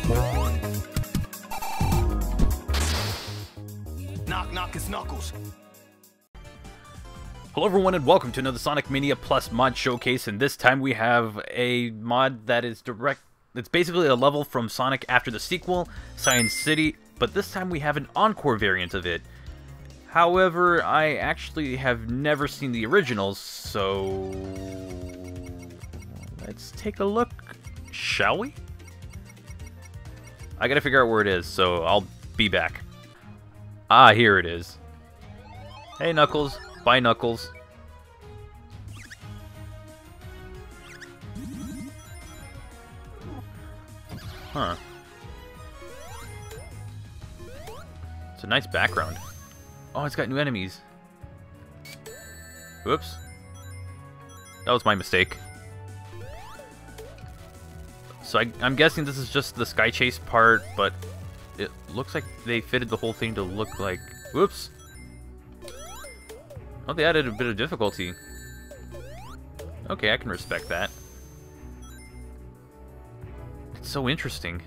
Knock, knock, it's Knuckles. Hello everyone and welcome to another Sonic Mania Plus mod showcase, and this time we have a mod that is it's basically a level from Sonic after the sequel, Cyan City, but this time we have an Encore variant of it. However, I actually have never seen the originals, so let's take a look, shall we? I gotta figure out where it is, so I'll be back. Ah, here it is. Hey Knuckles. Bye, Knuckles. Huh. It's a nice background. Oh, it's got new enemies. Whoops. That was my mistake. So I'm guessing this is just the Sky Chase part, but it looks like they fitted the whole thing to look like... Whoops. Oh, they added a bit of difficulty. Okay, I can respect that. It's so interesting.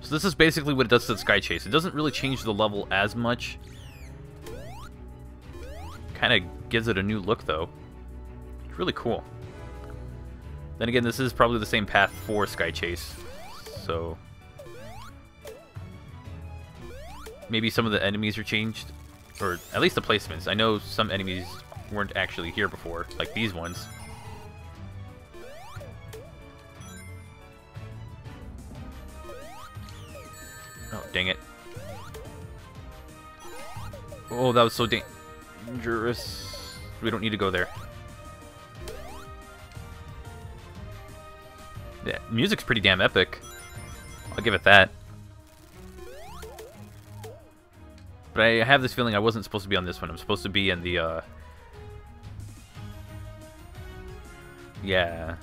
So this is basically what it does to the Sky Chase. It doesn't really change the level as much. Kind of gives it a new look, though. It's really cool. Then again, this is probably the same path for Sky Chase. So... maybe some of the enemies are changed. Or at least the placements. I know some enemies weren't actually here before, like these ones. Oh, dang it. Oh, that was so dangerous. We don't need to go there. Yeah, music's pretty damn epic. I'll give it that. But I have this feeling I wasn't supposed to be on this one. I'm supposed to be in the, yeah.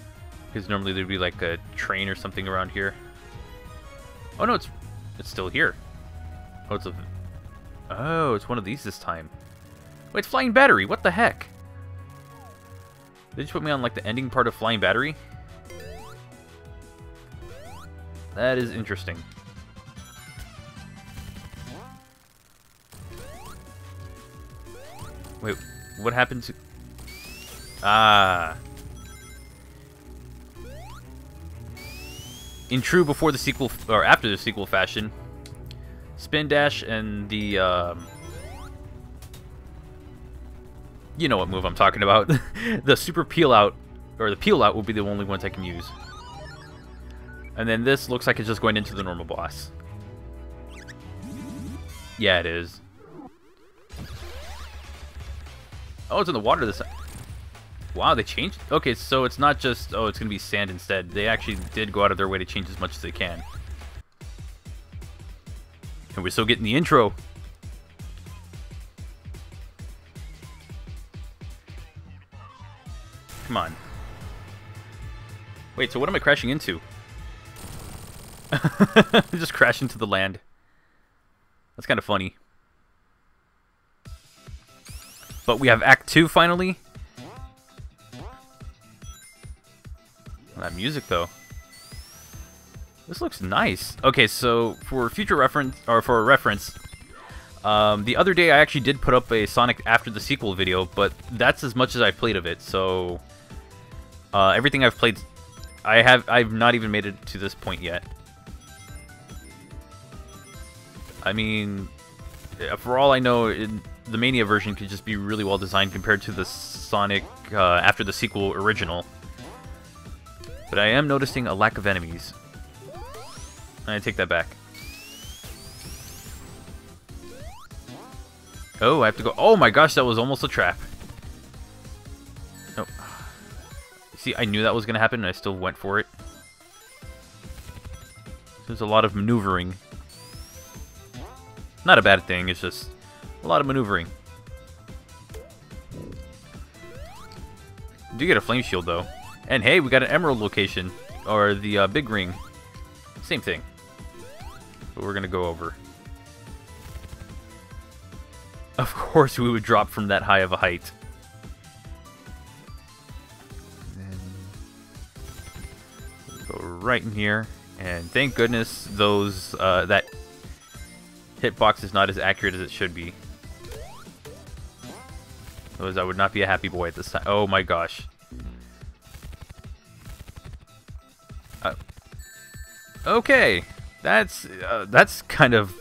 Because normally there'd be like a train or something around here. Oh no, it's still here. Oh, it's one of these this time. Wait, it's Flying Battery. What the heck? They just put me on like the ending part of Flying Battery? That is interesting. Wait, what happened to... Ah. In true before the sequel, or after the sequel fashion, Spin Dash and the, you know what move I'm talking about. The Super Peel Out, or the Peel Out will be the only ones I can use. And then this looks like it's just going into the normal boss. Yeah, it is. Oh, it's in the water this time. Wow, they changed? Okay, so it's not just, oh, it's going to be sand instead. They actually did go out of their way to change as much as they can. And we're still getting the intro. Come on. Wait, so what am I crashing into? Just crash into the land. That's kind of funny. But we have Act 2 finally. That music though. This looks nice. Okay, so for future reference, or for reference, the other day I actually did put up a Sonic after the sequel video, but that's as much as I've played of it. So everything I've played, I've not even made it to this point yet. I mean, for all I know, the Mania version could just be really well designed compared to the Sonic after the sequel original. But I am noticing a lack of enemies. I take that back. Oh, I have to go. Oh my gosh, that was almost a trap. Oh. See, I knew that was going to happen and I still went for it. There's a lot of maneuvering. Not a bad thing, it's just a lot of maneuvering. Do get a flame shield though. And hey, we got an emerald location. Or the big ring. Same thing. But we're gonna go over. Of course we would drop from that high of a height. Go right in here. And thank goodness those that hitbox is not as accurate as it should be. Otherwise, I would not be a happy boy at this time. Oh my gosh. Okay, that's kind of...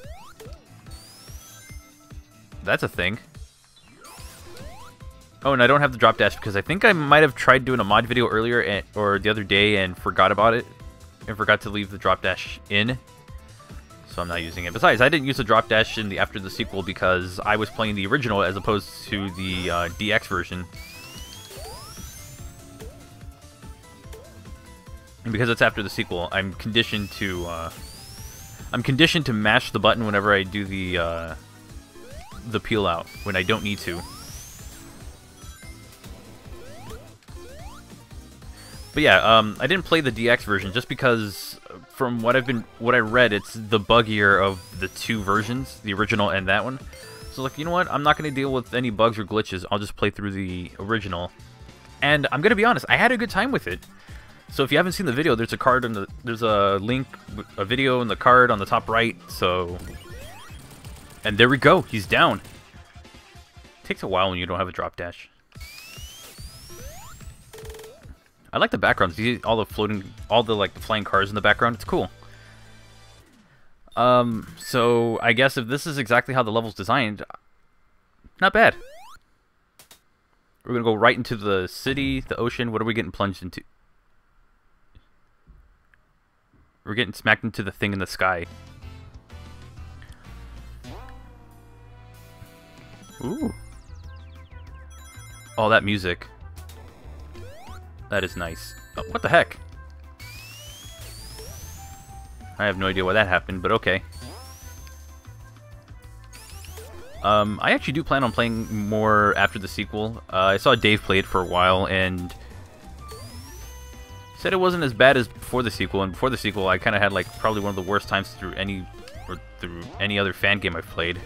That's a thing. Oh, and I don't have the drop dash because I think I might have tried doing a mod video earlier or the other day and forgot about it. And forgot to leave the drop dash in. So I'm not using it. Besides, I didn't use the drop dash in the after the sequel because I was playing the original as opposed to the DX version. And because it's after the sequel, I'm conditioned to mash the button whenever I do the peel out when I don't need to. But yeah, I didn't play the DX version just because from what I read, it's the buggier of the two versions, the original and that one. So like, you know what? I'm not going to deal with any bugs or glitches. I'll just play through the original. And I'm going to be honest, I had a good time with it. So if you haven't seen the video, there's a card in there's a link, a video in the card on the top right. So, and there we go. He's down. It takes a while when you don't have a drop dash. I like the backgrounds. You see all the flying cars in the background. It's cool. So I guess if this is exactly how the level's designed, not bad. We're gonna go right into the city, the ocean. What are we getting plunged into? We're getting smacked into the thing in the sky. Ooh. Oh, that music. That is nice. Oh, what the heck? I have no idea why that happened, but okay. I actually do plan on playing more after the sequel. I saw Dave play it for a while, and said it wasn't as bad as before the sequel. And before the sequel, I kind of had like probably one of the worst times through any other fan game I've played.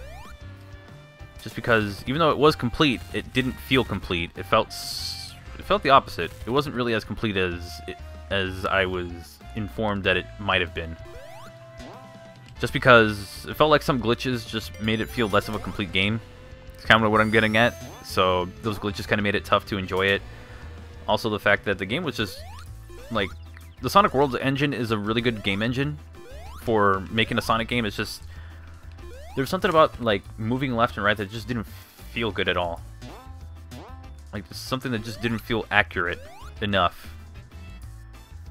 Just because even though it was complete, it didn't feel complete. It felt the opposite. It wasn't really as complete as I was informed that it might have been. Just because it felt like some glitches just made it feel less of a complete game. It's kind of what I'm getting at. So those glitches kind of made it tough to enjoy it. Also the fact that the game was just like, the Sonic Worlds engine is a really good game engine for making a Sonic game. It's just, there's something about like moving left and right that just didn't feel good at all. Like something that just didn't feel accurate enough.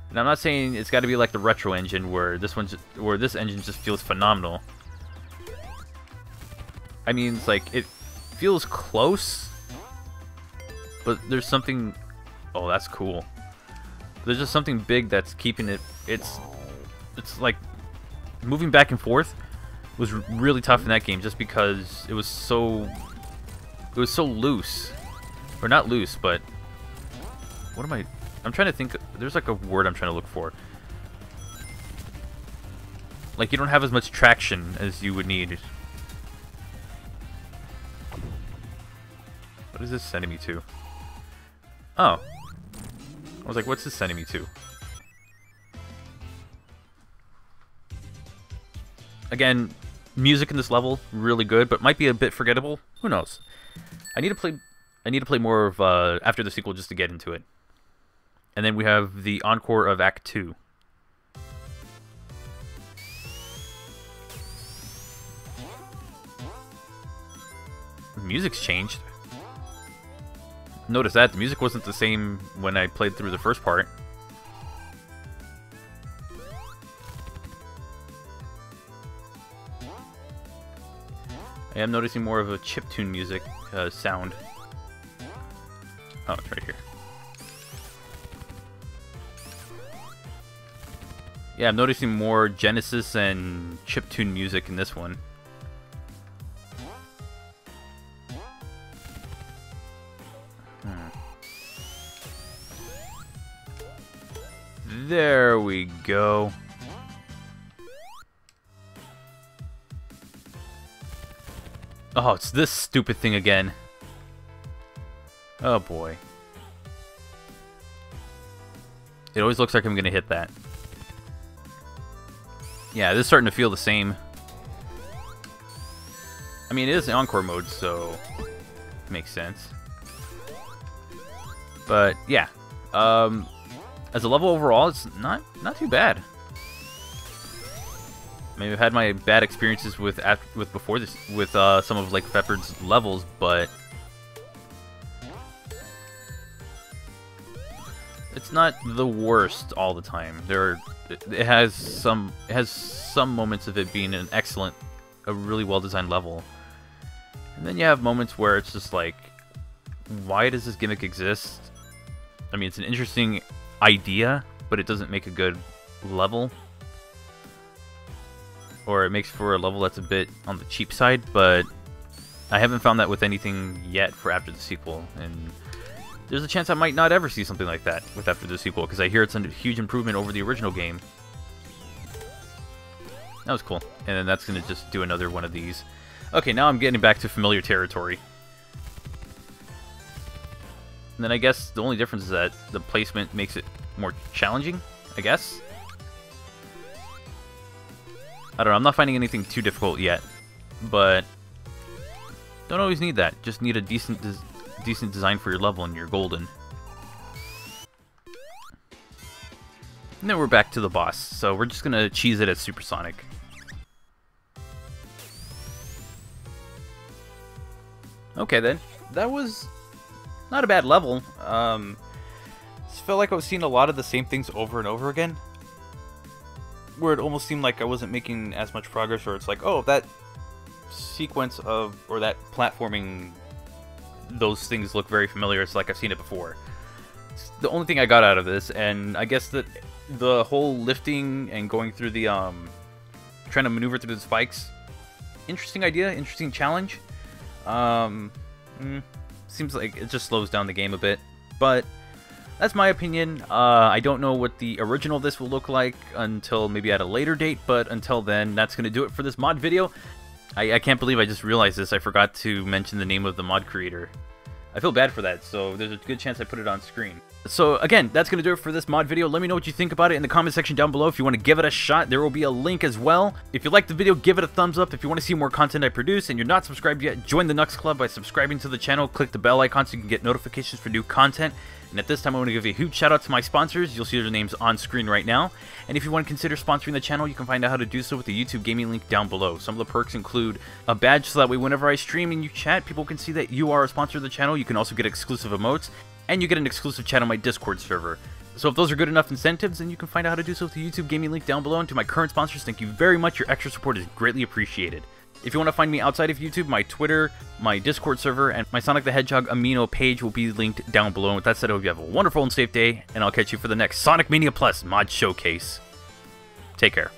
And I'm not saying it's got to be like the retro engine where this engine just feels phenomenal. I mean, it's like it feels close, but there's something. Oh, that's cool. There's just something big that's keeping it. It's like moving back and forth was really tough in that game, just because it was so loose, or not loose, but what am I? I'm trying to think. There's like a word I'm trying to look for. Like you don't have as much traction as you would need. What is this sending me to? Oh. I was like, what's this sending me to? Again, music in this level really good, but might be a bit forgettable. Who knows? I need to play more of after the sequel just to get into it. And then we have the encore of Act 2. The music's changed. Notice that the music wasn't the same when I played through the first part. I am noticing more of a chiptune music sound. Oh, it's right here. Yeah, I'm noticing more Genesis and chiptune music in this one. There we go. Oh, it's this stupid thing again. Oh boy. It always looks like I'm gonna hit that. Yeah, this is starting to feel the same. I mean, it is an Encore mode, so it makes sense. But yeah, as a level overall, it's not too bad. Maybe I've had my bad experiences with before this with some of like Peppered's levels, but it's not the worst all the time. It has some moments of it being an excellent, a really well designed level, and then you have moments where it's just like, why does this gimmick exist? I mean, it's an interesting idea, but it doesn't make a good level. Or it makes for a level that's a bit on the cheap side, but I haven't found that with anything yet for after the sequel, and there's a chance I might not ever see something like that with after the sequel, because I hear it's a huge improvement over the original game. That was cool. And then that's going to just do another one of these. Okay, now I'm getting back to familiar territory. And then I guess the only difference is that the placement makes it more challenging, I guess. I don't know, I'm not finding anything too difficult yet, but don't always need that. Just need a decent design for your level and you're golden. And then we're back to the boss, so we're just gonna cheese it at Supersonic. Okay then, that was not a bad level. Just felt like I was seeing a lot of the same things over and over again, where it almost seemed like I wasn't making as much progress, or it's like, oh, that sequence of, or that platforming, those things look very familiar, it's like I've seen it before. It's the only thing I got out of this, and I guess that the whole lifting and going through the, trying to maneuver through the spikes, interesting idea, interesting challenge. Seems like it just slows down the game a bit, but that's my opinion. I don't know what the original of this will look like until maybe at a later date, but until then, that's going to do it for this mod video. I can't believe I just realized this. I forgot to mention the name of the mod creator. I feel bad for that, so there's a good chance I put it on screen. So again, that's going to do it for this mod video. Let me know what you think about it in the comment section down below. If you want to give it a shot, there will be a link as well. If you liked the video, give it a thumbs up. If you want to see more content I produce and you're not subscribed yet, join the Knux Club by subscribing to the channel. Click the bell icon so you can get notifications for new content. And at this time, I want to give a huge shout out to my sponsors. You'll see their names on screen right now. And if you want to consider sponsoring the channel, you can find out how to do so with the YouTube gaming link down below. Some of the perks include a badge, so that way whenever I stream and you chat, people can see that you are a sponsor of the channel. You can also get exclusive emotes, and you get an exclusive chat on my Discord server. So if those are good enough incentives, then you can find out how to do so with the YouTube gaming link down below. And to my current sponsors, thank you very much. Your extra support is greatly appreciated. If you want to find me outside of YouTube, my Twitter, my Discord server, and my Sonic the Hedgehog Amino page will be linked down below. And with that said, I hope you have a wonderful and safe day, and I'll catch you for the next Sonic Mania Plus mod showcase. Take care.